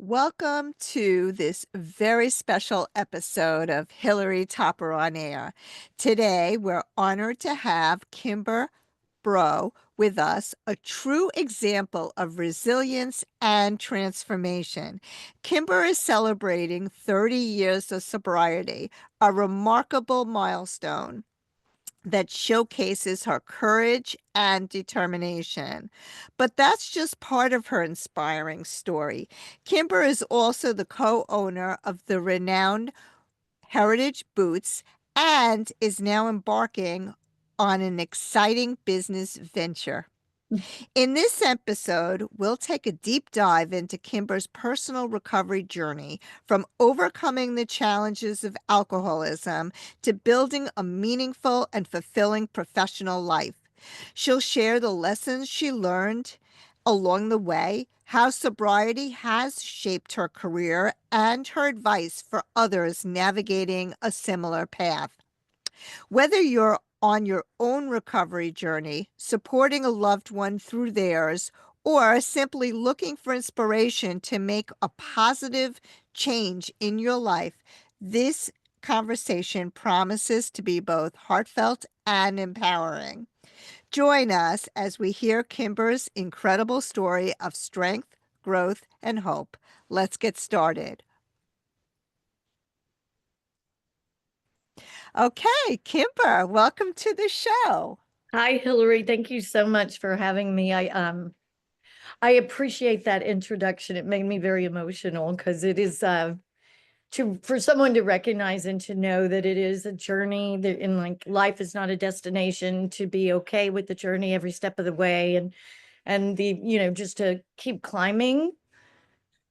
Welcome to this very special episode of Hillary Topper on Air. Today, we're honored to have Kimber Bro with us, a true example of resilience and transformation. Kimber is celebrating 30 years of sobriety, a remarkable milestone that showcases her courage and determination. But that's just part of her inspiring story. Kimber is also the co owner of the renowned Heritage Boots and is now embarking on an exciting business venture. In this episode, we'll take a deep dive into Kimber's personal recovery journey from overcoming the challenges of alcoholism to building a meaningful and fulfilling professional life. She'll share the lessons she learned along the way, how sobriety has shaped her career, and her advice for others navigating a similar path. Whether you're on your own recovery journey, supporting a loved one through theirs, or simply looking for inspiration to make a positive change in your life, this conversation promises to be both heartfelt and empowering. Join us as we hear Kimber's incredible story of strength, growth, and hope. Let's get started. Okay, Kimber, welcome to the show. Hi, Hillary. Thank you so much for having me. I appreciate that introduction. It made me very emotional because it is to for someone to recognize and to know that it is a journey that in like life is not a destination, to be okay with the journey every step of the way and the just to keep climbing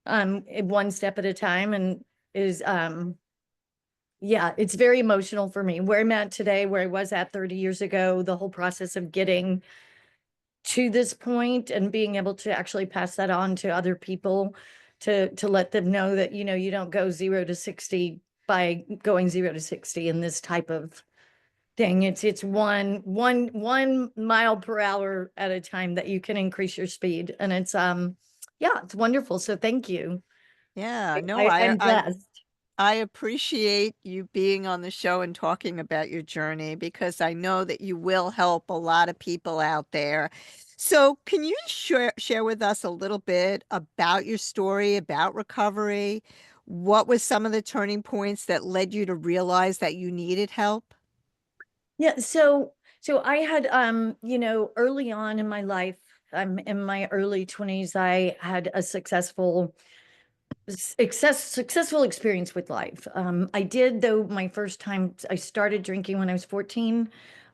one step at a time and is yeah, it's very emotional for me. Where I'm at today, where I was at 30 years ago, the whole process of getting to this point and being able to actually pass that on to other people to let them know that you don't go 0 to 60 by going 0 to 60 in this type of thing. It's one mile per hour at a time that you can increase your speed, and it's yeah, it's wonderful. So thank you. Yeah, no, I'm blessed. I appreciate you being on the show and talking about your journey because I know that you will help a lot of people out there. So, can you share with us a little bit about your story, about recovery? What was some of the turning points that led you to realize that you needed help? Yeah, so I had early on in my life, I'm in my early 20s, I had a successful experience with life. I did, though, my first time I started drinking when I was 14.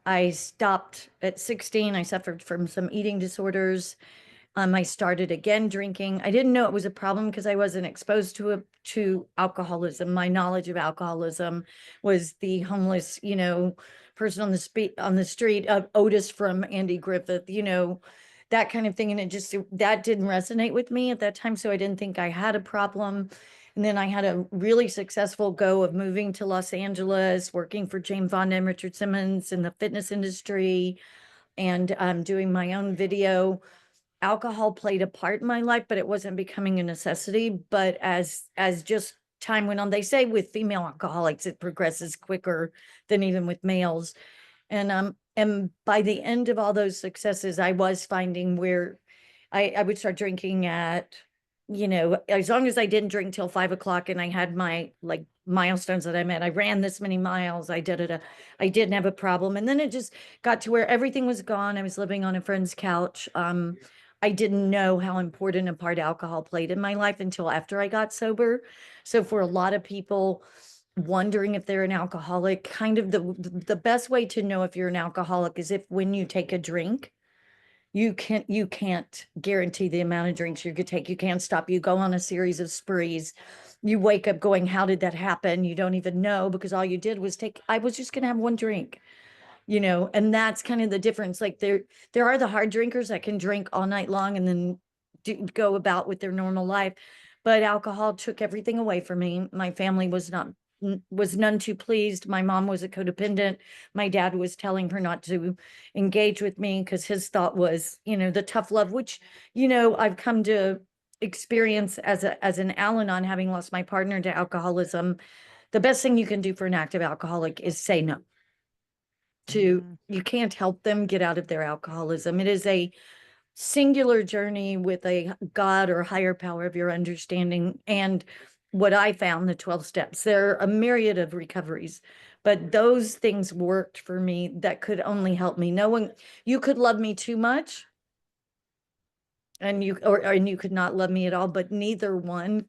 I stopped at 16. I suffered from some eating disorders. I started again drinking. I didn't know it was a problem because I wasn't exposed to alcoholism. My knowledge of alcoholism was the homeless, person on the street of Otis from Andy Griffith, that kind of thing. And that didn't resonate with me at that time. So I didn't think I had a problem. And then I had a really successful go of moving to Los Angeles, working for James Fonda and Richard Simmons in the fitness industry, and doing my own video. Alcohol played a part in my life, but it wasn't becoming a necessity. But as just time went on, they say with female alcoholics it progresses quicker than even with males. And by the end of all those successes, I was finding where I would start drinking at, as long as I didn't drink till 5 o'clock, and I had my like milestones that I met. I ran this many miles, I didn't have a problem. And then it just got to where everything was gone. I was living on a friend's couch. I didn't know how important a part alcohol played in my life until after I got sober. So for a lot of people wondering if they're an alcoholic, kind of the best way to know if you're an alcoholic is if when you take a drink, you can't guarantee the amount of drinks you could take. You can't stop. You go on a series of sprees. You wake up going, how did that happen? You don't even know, because all you did was I was just going to have one drink, and that's kind of the difference. Like there are the hard drinkers that can drink all night long and then go about with their normal life. But alcohol took everything away from me. My family was none too pleased. My mom was a codependent. My dad was telling her not to engage with me because his thought was, the tough love, which, I've come to experience as an Al-Anon, having lost my partner to alcoholism, the best thing you can do for an active alcoholic is say no. Mm. You can't help them get out of their alcoholism. It is a singular journey with a God or higher power of your understanding. And what I found, the 12 steps, there are a myriad of recoveries, but those things worked for me that could only help me. No one, you could love me too much and you could not love me at all, but neither one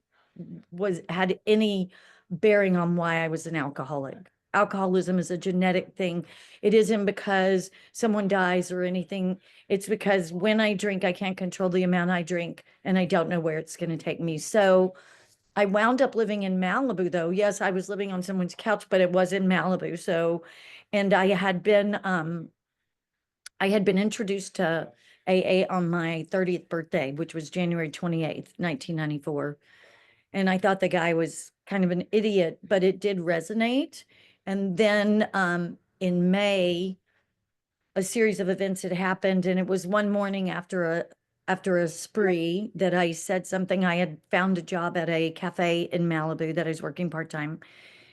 had any bearing on why I was an alcoholic. Alcoholism is a genetic thing. It isn't because someone dies or anything. It's because when I drink, I can't control the amount I drink, and I don't know where it's going to take me. So I wound up living in Malibu, though. Yes, I was living on someone's couch, but it was in Malibu. So, and I had been introduced to AA on my 30th birthday, which was January 28th, 1994. And I thought the guy was kind of an idiot, but it did resonate. And then in May, a series of events had happened, and it was one morning after a spree that I said something. I had found a job at a cafe in Malibu that I was working part-time,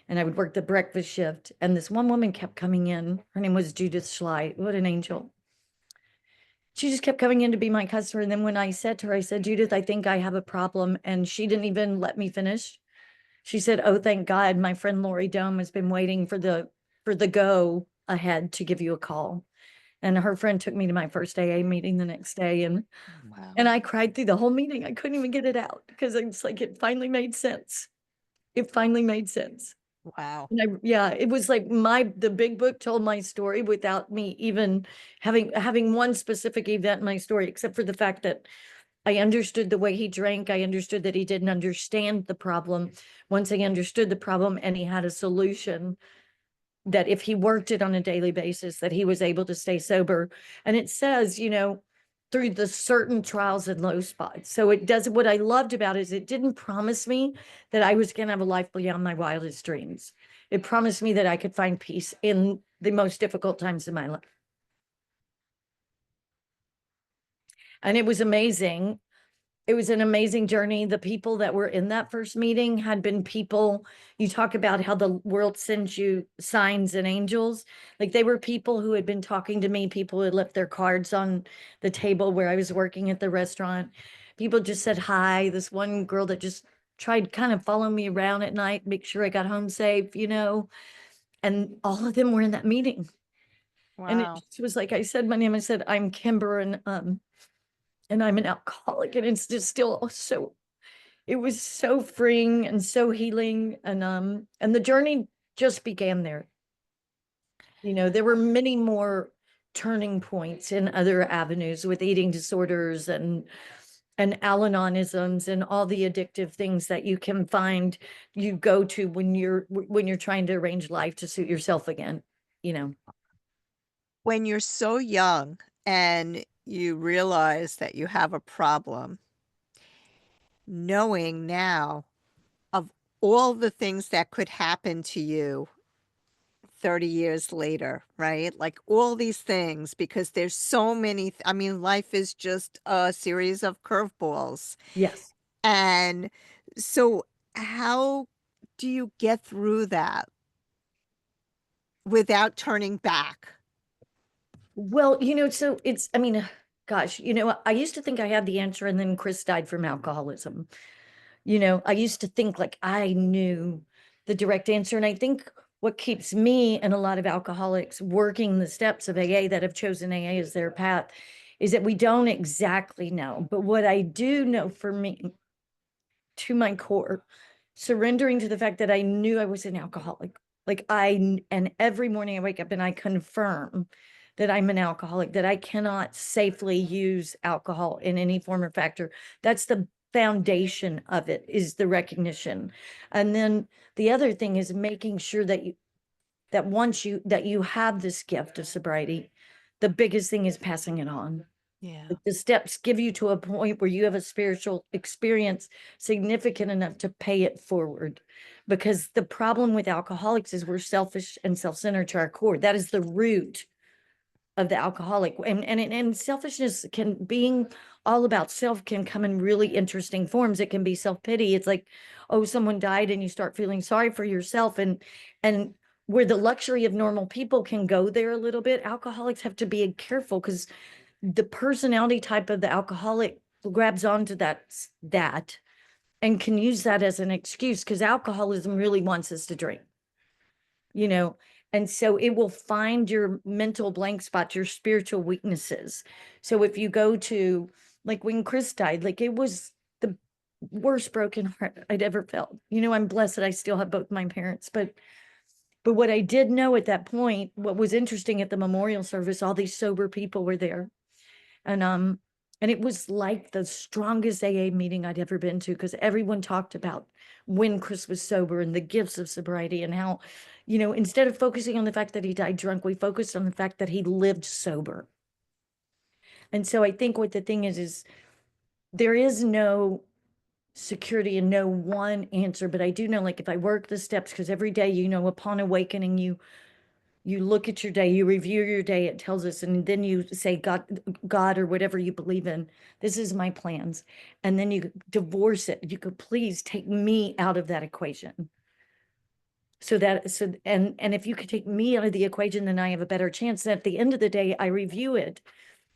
and I would work the breakfast shift. And this one woman kept coming in. Her name was Judith Schley. What an angel. She just kept coming in to be my customer. And then when I said to her, I said, Judith, I think I have a problem. And she didn't even let me finish. She said, oh, thank God, my friend Lori Dome has been waiting for the go ahead to give you a call. And her friend took me to my first AA meeting the next day. And Wow. I cried through the whole meeting. I couldn't even get it out because it's like it finally made sense. It finally made sense. Wow. And yeah, it was like the big book told my story without me even having one specific event in my story, except for the fact that I understood the way he drank. I understood that he didn't understand the problem. Once I understood the problem and he had a solution, that if he worked it on a daily basis, that he was able to stay sober. And it says, through the certain trials and low spots. So it does, what I loved about it is it didn't promise me that I was going to have a life beyond my wildest dreams. It promised me that I could find peace in the most difficult times of my life. And it was amazing. It was an amazing journey. The people that were in that first meeting had been people, you talk about how the world sends you signs and angels. Like they were people who had been talking to me, people who had left their cards on the table where I was working at the restaurant. People just said hi. This one girl that just tried kind of follow me around at night, make sure I got home safe, and all of them were in that meeting. And it Wow. just was like I said, my name, I said, I'm Kimber, and I'm an alcoholic, and it's just still so, it was so freeing and so healing. And the journey just began there. There were many more turning points in other avenues with eating disorders and Al-Anonisms and all the addictive things that you can find you go to when you're trying to arrange life to suit yourself again, you know. When you're so young and you realize that you have a problem, knowing now of all the things that could happen to you 30 years later, right? Like all these things, because there's so many, I mean, life is just a series of curveballs. Yes. And so, how do you get through that without turning back? Well, so I mean, gosh, I used to think I had the answer, and then Chris died from alcoholism. I used to think like I knew the direct answer. And I think what keeps me and a lot of alcoholics working the steps of AA that have chosen AA as their path is that we don't exactly know. But what I do know for me, to my core, surrendering to the fact that I knew I was an alcoholic. And every morning I wake up and I confirm that I'm an alcoholic, that I cannot safely use alcohol in any form or factor. That's the foundation of it, is the recognition. And then the other thing is making sure that you have this gift of sobriety, the biggest thing is passing it on. Yeah. Like the steps give you to a point where you have a spiritual experience significant enough to pay it forward. Because the problem with alcoholics is we're selfish and self-centered to our core. That is the root of the alcoholic. And selfishness can, being all about self, can come in really interesting forms. It can be self-pity. It's like, oh, someone died and you start feeling sorry for yourself, and where the luxury of normal people can go there a little bit, alcoholics have to be careful, because the personality type of the alcoholic grabs onto that and can use that as an excuse, because alcoholism really wants us to drink, you know. And so it will find your mental blank spots, your spiritual weaknesses. So if you go to, like when Chris died, like it was the worst broken heart I'd ever felt. I'm blessed that I still have both my parents, but what I did know at that point, what was interesting, at the memorial service, all these sober people were there. And it was like the strongest AA meeting I'd ever been to, because everyone talked about when Chris was sober and the gifts of sobriety, and how, instead of focusing on the fact that he died drunk, we focused on the fact that he lived sober. And so I think what the thing is there is no security and no one answer, but I do know, like, if I work the steps, because every day, upon awakening, you look at your day, you review your day, it tells us, and then you say, God, or whatever you believe in, this is my plans. And then you divorce it. You could please take me out of that equation. And if you could take me out of the equation, then I have a better chance. And at the end of the day, I review it,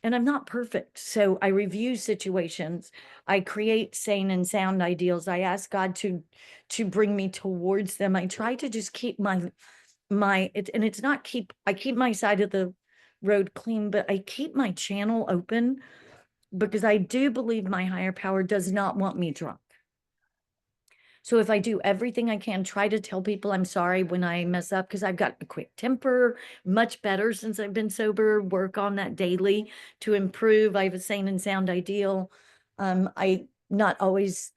and I'm not perfect. So I review situations. I create sane and sound ideals. I ask God to bring me towards them. I try to just keep and it's not I keep my side of the road clean, but I keep my channel open, because I do believe my higher power does not want me drunk. So if I do everything I can, try to tell people I'm sorry when I mess up, because I've got a quick temper, much better since I've been sober, work on that daily to improve. I have a sane and sound ideal. I not always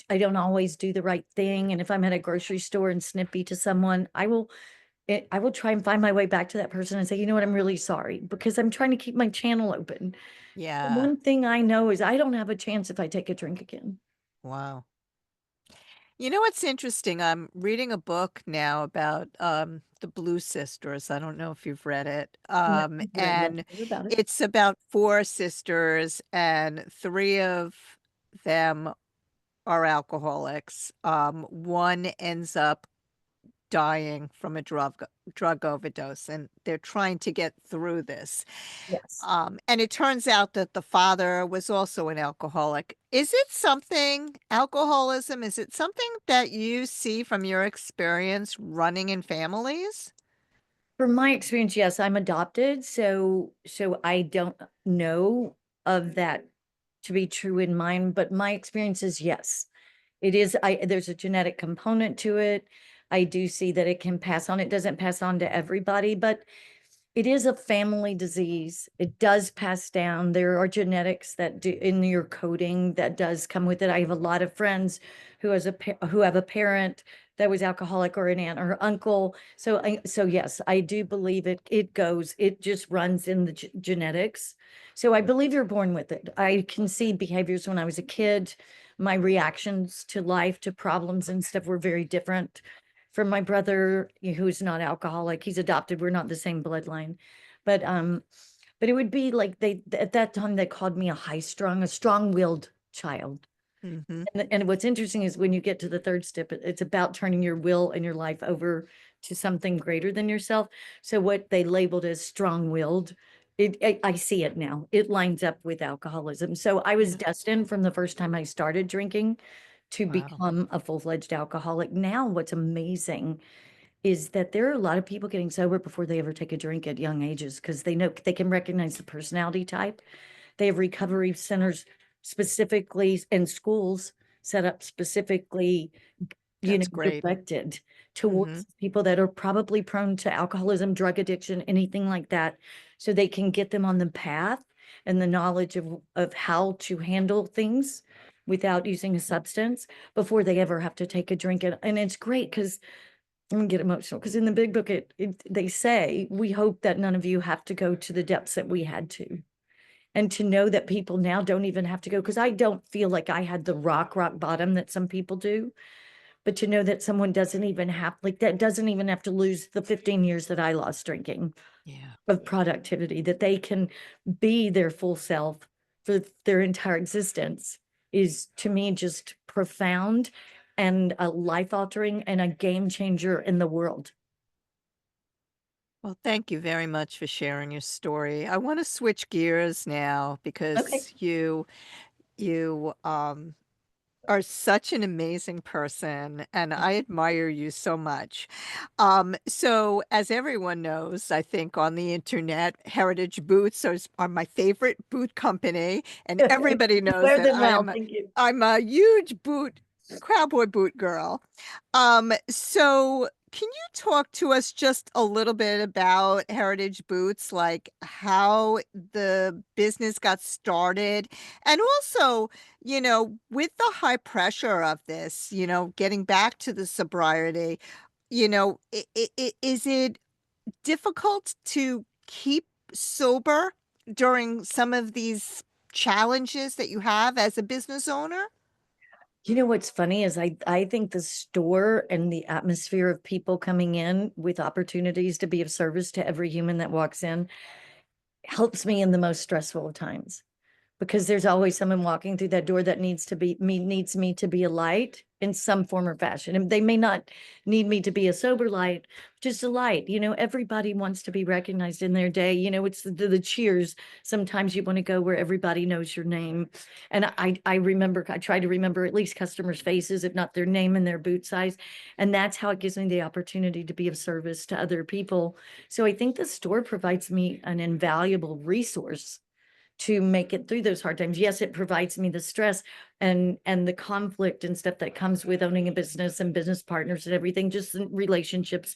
I don't always do the right thing. And if I'm at a grocery store and snippy to someone, I will try and find my way back to that person and say, you know what, I'm really sorry, because I'm trying to keep my channel open. The Yeah. one thing I know is I don't have a chance if I take a drink again. Wow. You know what's interesting? I'm reading a book now about, the Blue Sisters. I don't know if you've read it. No, but I'd love to And hear about it. it's about 4 sisters, and 3 of them are alcoholics. One ends up dying from a drug overdose, and they're trying to get through this. Yes. And it turns out that the father was also an alcoholic. Is it something, alcoholism, is it something that you see from your experience running in families? From my experience, yes, I'm adopted, so I don't know of that to be true in mine, but my experience is yes. It is, there's a genetic component to it. I do see that it can pass on. It doesn't pass on to everybody, but it is a family disease. It does pass down. There are genetics that do in your coding that does come with it. I have a lot of friends who have a parent that was alcoholic, or an aunt or uncle. So yes, I do believe it just runs in the genetics. So I believe you're born with it. I can see behaviors when I was a kid. My reactions to life, to problems and stuff, were very different from my brother, who's not alcoholic. He's adopted. We're not the same bloodline. But but it would be like, at that time they called me a strong-willed child. Mhm. And what's interesting is when you get to the third step, it's about turning your will and your life over to something greater than yourself. So what they labeled as strong-willed, I see it now. It lines up with alcoholism. So I was Yeah. destined from the first time I started drinking to Wow. become a full-fledged alcoholic. Now, what's amazing is that there are a lot of people getting sober before they ever take a drink at young ages, because they know they can recognize the personality type. They have recovery centers specifically, and schools set up specifically, That's great. directed Mhm. towards people that are probably prone to alcoholism, drug addiction, anything like that, so they can get them on the path and the knowledge of how to handle things without using a substance before they ever have to take a drink. And it's great, because I'm gonna get emotional, because in the big book, they say, we hope that none of you have to go to the depths that we had to. And to know that people now don't even have to go, because I don't feel like I had the rock bottom that some people do. But to know that someone doesn't even have, like, that doesn't even have to lose the 15 years that I lost drinking. Yeah. of productivity, that they can be their full self for their entire existence is to me just profound and a life altering and a game changer in the world. Well, thank you very much for sharing your story. I want to switch gears now Okay. because you are such an amazing person, and I admire you so much. So as everyone knows, I think on the internet, Heritage Boots are my favorite boot company, and everybody You knows wear that them well, thank you. I'm a huge cowboy boot girl. So can you talk to us just a little bit about Heritage Boots, like how the business got started, and also, with the high pressure of this, getting back to the sobriety, is it difficult to keep sober during some of these challenges that you have as a business owner? You know what's funny is I think the store and the atmosphere of people coming in with opportunities to be of service to every human that walks in helps me in the most stressful of times. Because there's always someone walking through that door that needs me to be a light in some form or fashion. And they may not need me to be a sober light, just a light. Everybody wants to be recognized in their day. It's the cheers. Sometimes you want to go where everybody knows your name. And I try to remember at least customers' faces, if not their name and their boot size. And that's how it gives me the opportunity to be of service to other people. So I think the store provides me an invaluable resource to make it through those hard times. Yes, it provides me the stress and the conflict and stuff that comes with owning a business and business partners and everything, just in relationships,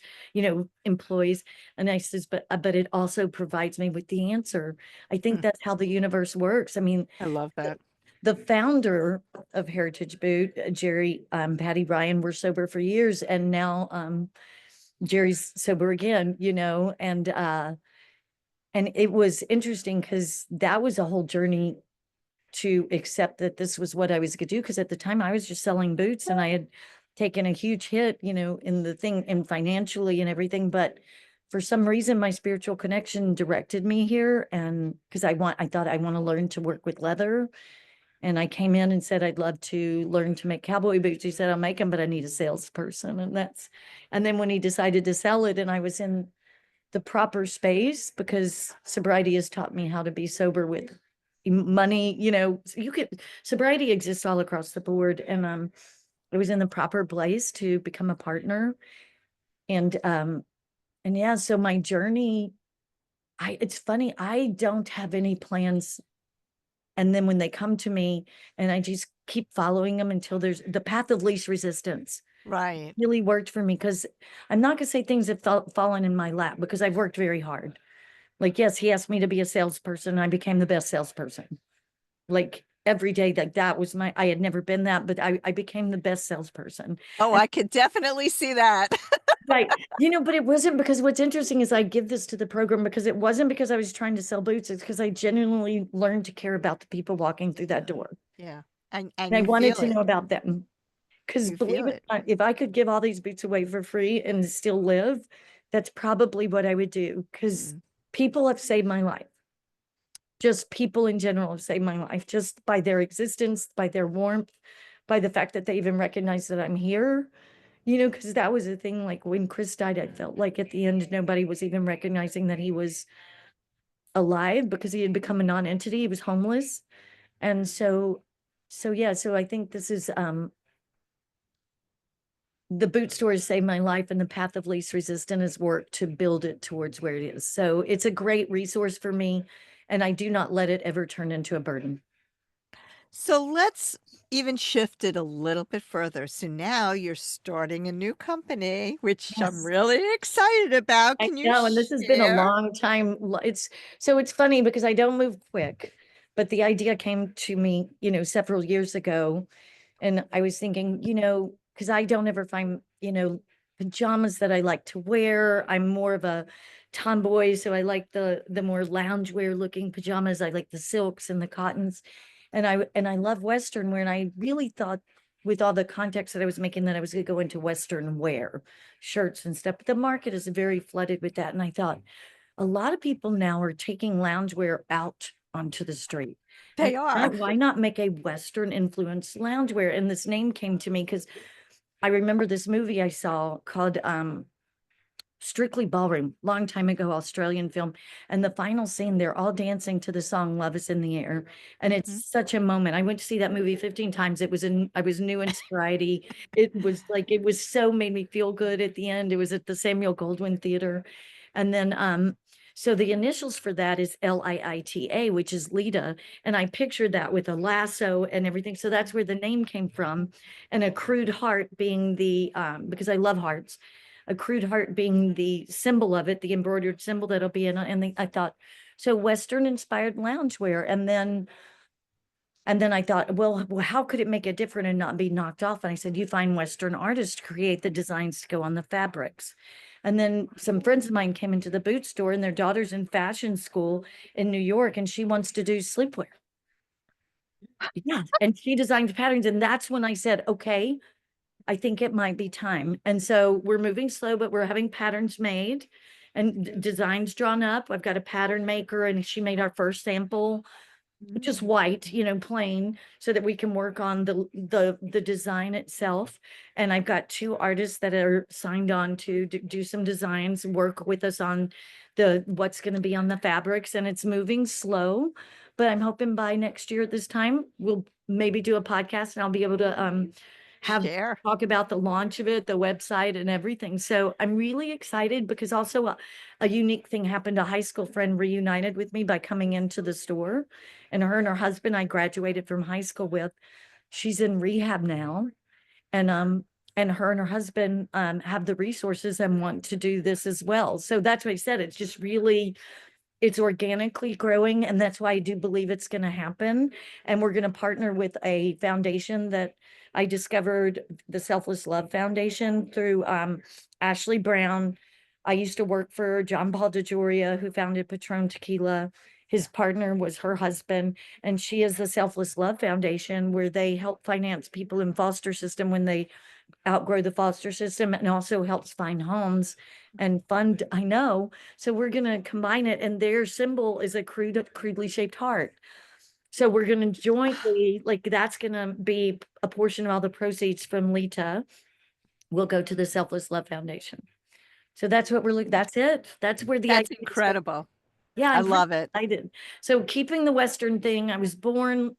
employees. And I says, but it also provides me with the answer. I think Hmm, that's how the universe works. I mean, I love that. the founder of Heritage Boot, Jerry, Patty Ryan, were sober for years, and now Jerry's sober again, and it was interesting because that was a whole journey to accept that this was what I was gonna do. Because at the time I was just selling boots and I had taken a huge hit, in the thing and financially and everything. But for some reason, my spiritual connection directed me here. And because I thought I want to learn to work with leather. And I came in and said, I'd love to learn to make cowboy boots. He said, I'll make them, but I need a salesperson. And then when he decided to sell it and I was in the proper space, because sobriety has taught me how to be sober with money. Sobriety exists all across the board. And I was in the proper place to become a partner. And yeah, so my journey, it's funny, I don't have any plans. And then when they come to me and I just keep following them until there's the path of least resistance Right. really worked for me, because I'm not gonna say things have fallen in my lap, because I've worked very hard. Like, yes, he asked me to be a salesperson, and I became the best salesperson. Like, every day, that was I had never been that, but I became the best salesperson. Oh, And I could definitely see that. right, but it wasn't because what's interesting is I give this to the program because it wasn't because I was trying to sell boots, it's because I genuinely learned to care about the people walking through that door. Yeah, and And I you wanted feel to it. know about them. Because You feel believe it it. or not, if I could give all these boots away for free and still live, that's probably what I would do. Because Mm. people have saved my life. Just people in general have saved my life just by their existence, by their warmth, by the fact that they even recognize that I'm here. Because that was the thing, like when Chris died, I felt like at the end, nobody was even recognizing that he was alive because he had become a non-entity. He was homeless. And so yeah, so I think this is the boot store has saved my life, and the path of least resistance has worked to build it towards where it is. So it's a great resource for me, and I do not let it ever turn into a burden. So let's even shift it a little bit further. So now you're starting a new company, which I'm Yes. really excited about. I Can you know, and this has been a share? long time. It's funny because I don't move quick, but the idea came to me, several years ago. And I was thinking, because I don't ever find, pajamas that I like to wear. I'm more of a tomboy, so I like the more loungewear looking pajamas. I like the silks and the cottons. And I love Western wear. And I really thought with all the context that I was making that I was gonna go into Western wear, shirts and stuff. But the market is very flooded with that. And I thought, a lot of people now are taking loungewear out onto the street. And They are. why not make a Western influenced loungewear? And this name came to me because I remember this movie I saw called Strictly Ballroom, long time ago, Australian film. And the final scene, they're all dancing to the song Love is in the Air. And it's Mhm. such a moment. I went to see that movie 15 times. I was new in sobriety. It was like, it was so made me feel good at the end. It was at the Samuel Goldwyn Theater. And then, so the initials for that is Liita, which is Lita. And I pictured that with a lasso and everything. So that's where the name came from. And a crude heart being because I love hearts, a crude heart being the symbol of it, the embroidered symbol that'll be in it. And I thought, so Western inspired loungewear. And then I thought, well, how could it make it different and not be knocked off? And I said, you find Western artists to create the designs to go on the fabrics. And then some friends of mine came into the boot store and their daughter's in fashion school in New York and she wants to do sleepwear. Yeah. And she designs patterns. And that's when I said, okay, I think it might be time. And so we're moving slow, but we're having patterns made and designs drawn up. I've got a pattern maker and she made our first sample, just white, plain, so that we can work on the design itself. And I've got two artists that are signed on to do some designs, work with us on what's going to be on the fabrics, and it's moving slow. But I'm hoping by next year at this time, we'll maybe do a podcast and I'll be able to have Share. talk about the launch of it, the website and everything. So I'm really excited because also a unique thing happened. A high school friend reunited with me by coming into the store, and her husband I graduated from high school with. She's in rehab now. And her and her husband have the resources and want to do this as well. So that's what I said. It's just really, it's organically growing, and that's why I do believe it's going to happen. And we're going to partner with a foundation that I discovered, the Selfless Love Foundation, through Ashley Brown. I used to work for John Paul DeJoria, who founded Patron Tequila. His partner was her husband, and she is the Selfless Love Foundation, where they help finance people in foster system when they outgrow the foster system, and also helps find homes and fund, I know. So we're going to combine it, and their symbol is a crudely shaped heart. So we're going to jointly, like, that's going to be a portion of all the proceeds from Lita will go to the Selfless Love Foundation. So that's what we're looking, that's it. That's where the That's idea is going. incredible. Yeah, I I'm pretty love it. excited. So keeping the Western thing, I was born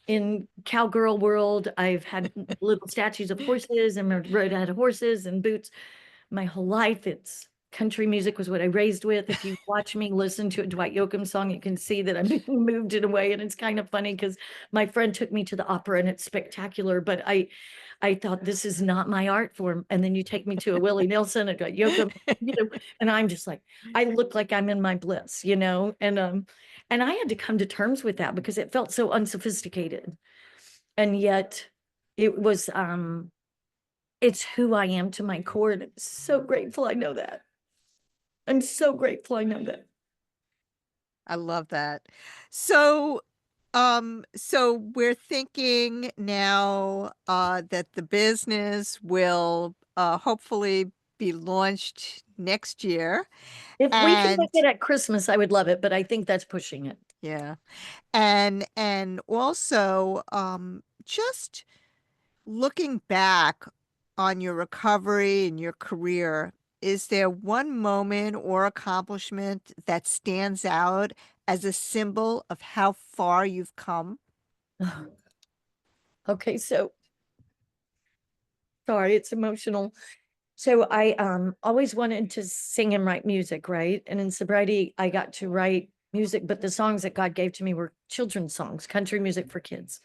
in cowgirl world. I've had little statues of horses and had horses and boots my whole life. It's country music was what I raised with. If you watch me listen to a Dwight Yoakam song, you can see that I'm being moved in a way. And it's kind of funny because my friend took me to the opera and it's spectacular, but I thought this is not my art form. And then you take me to a Willie Nelson, a Dwight Yoakam, and I'm just like, I look like I'm in my bliss, and I had to come to terms with that because it felt so unsophisticated. And yet it was it's who I am to my core, and I'm so grateful I know that. I'm so grateful I know that. I love that. So, so we're thinking now, that the business will, hopefully be launched next year, If we can make and it at Christmas, I would love it, but I think that's pushing it. yeah, and also, just looking back on your recovery and your career, is there one moment or accomplishment that stands out as a symbol of how far you've come? Okay, so sorry, it's emotional. So I always wanted to sing and write music, right? And in sobriety, I got to write music, but the songs that God gave to me were children's songs, country music for kids.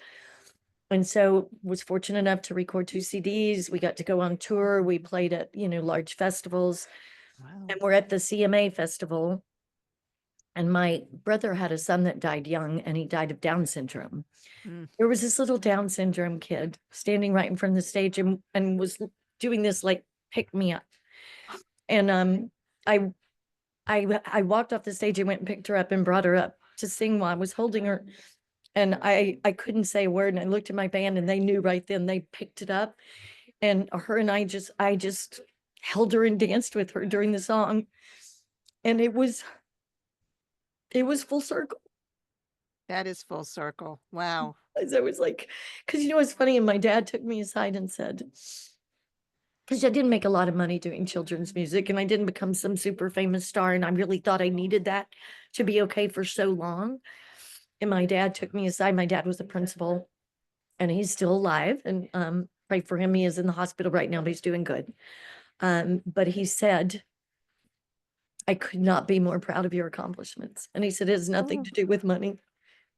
And so was fortunate enough to record 2 CDs. We got to go on tour. We played at, large festivals, Wow. and we're at the CMA festival. And my brother had a son that died young, and he died of Down syndrome. Mm. There was this little Down syndrome kid standing right in front of the stage and was doing this like pick me up. And I I walked off the stage and went and picked her up and brought her up to sing while I was holding her. And I couldn't say a word. And I looked at my band and they knew right then. They picked it up. And her and I just held her and danced with her during the song. And it was It was full circle. That is full circle. Wow. As I was like, because it's funny, and my dad took me aside and said, because I didn't make a lot of money doing children's music and I didn't become some super famous star. And I really thought I needed that to be okay for so long. And my dad took me aside. My dad was a principal and he's still alive. And pray for him. He is in the hospital right now, but he's doing good. But he said, I could not be more proud of your accomplishments. And he said, it has nothing Oh, to do with money.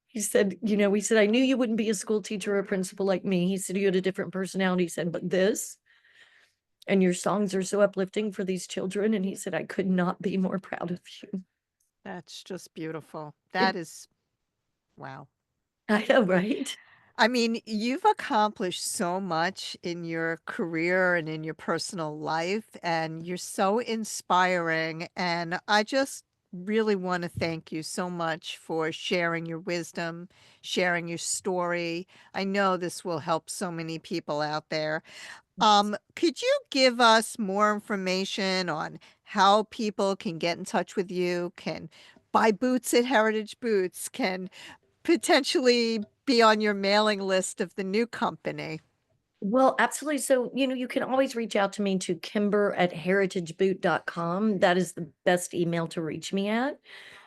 He said, I knew you wouldn't be a school teacher or a principal like me. He said, you had a different personality. He said, but this and your songs are so uplifting for these children. And he said, I could not be more proud of you. that's just beautiful. It, That is wow. I know, right? I mean, you've accomplished so much in your career and in your personal life, and you're so inspiring. And I just really want to thank you so much for sharing your wisdom, sharing your story. I know this will help so many people out there. Could you give us more information on how people can get in touch with you, can buy boots at Heritage Boots, can potentially be on your mailing list of the new company? Well, absolutely. So, you can always reach out to me to kimber@heritageboot.com. That is the best email to reach me at.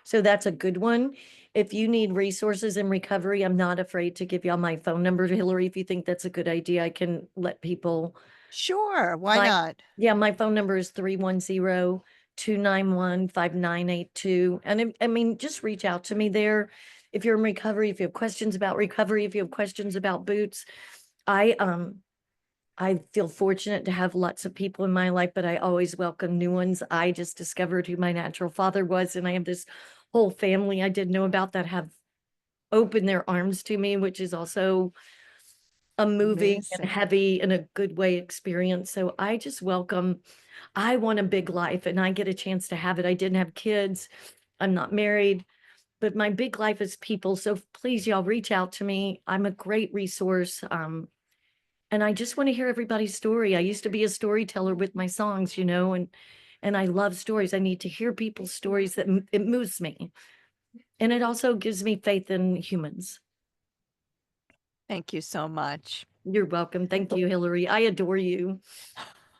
So that's a good one. If you need resources in recovery, I'm not afraid to give y'all my phone number, Hillary. If you think that's a good idea, I can let people. Sure, why My not? Yeah, my phone number is 310-291-5982. And I mean, just reach out to me there. If you're in recovery, if you have questions about recovery, if you have questions about boots, I feel fortunate to have lots of people in my life, but I always welcome new ones. I just discovered who my natural father was, and I have this whole family I didn't know about that have opened their arms to me, which is also a moving and Amazing. heavy in a good way experience. So I just welcome. I want a big life and I get a chance to have it. I didn't have kids. I'm not married, but my big life is people. So please, y'all reach out to me. I'm a great resource. And I just want to hear everybody's story. I used to be a storyteller with my songs, and I love stories. I need to hear people's stories that it moves me. And it also gives me faith in humans. Thank you so much. You're welcome. Thank you, Hillary. I adore you.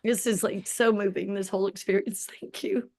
This is like so moving, this whole experience. Thank you.